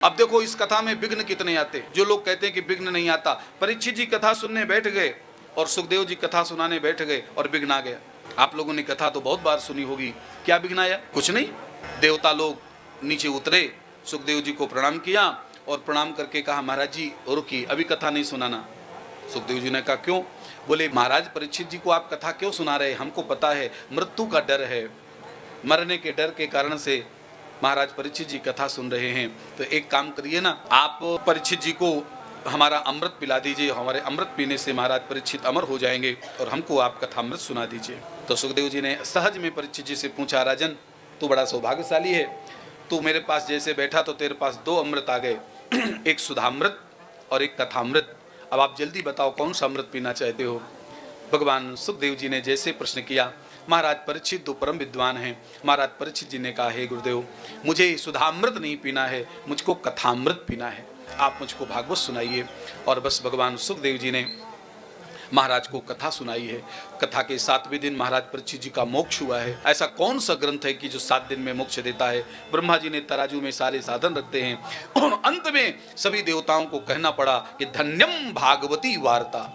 अब देखो इस कथा में विघ्न कितने आते। जो लोग कहते हैं कि विघ्न नहीं आता, परीक्षित जी कथा सुनने बैठ गए और सुखदेव जी कथा सुनाने बैठ गए और विघ्न आ गया। आप लोगों ने कथा तो बहुत बार सुनी होगी, क्या विघ्न आया? कुछ नहीं। देवता लोग नीचे उतरे, सुखदेव जी को प्रणाम किया और प्रणाम करके कहा महाराज जी रुकिए, अभी कथा नहीं सुनाना। सुखदेव जी ने कहा क्यों? बोले महाराज परीक्षित जी को आप कथा क्यों सुना रहे? हमको पता है मृत्यु का डर है, मरने के डर के कारण से महाराज परीक्षित जी कथा सुन रहे हैं। तो एक काम करिए ना, आप परीक्षित जी को हमारा अमृत पिला दीजिए, हमारे अमृत पीने से महाराज परीक्षित अमर हो जाएंगे और हमको आप कथा अमृत सुना दीजिए। तो सुखदेव जी ने सहज में परीक्षित जी से पूछा, राजन तू बड़ा सौभाग्यशाली है, तू मेरे पास जैसे बैठा तो तेरे पास दो अमृत आ गए, एक सुधामृत और एक कथामृत। अब आप जल्दी बताओ कौन सा अमृत पीना चाहते हो? भगवान सुखदेव जी ने जैसे प्रश्न किया, महाराज परीक्षित तो परम विद्वान हैं। महाराज परीक्षित जी ने कहा, हे गुरुदेव मुझे सुधामृत नहीं पीना है, मुझको कथामृत पीना है, आप मुझको भागवत सुनाइए। और बस भगवान सुखदेव जी ने महाराज को कथा सुनाई है। कथा के 7वें दिन महाराज परीक्षित जी का मोक्ष हुआ है। ऐसा कौन सा ग्रंथ है कि जो 7 दिन में मोक्ष देता है? ब्रह्मा जी ने तराजू में सारे साधन रखते हैं और अंत में सभी देवताओं को कहना पड़ा कि धन्यम भागवती वार्ता।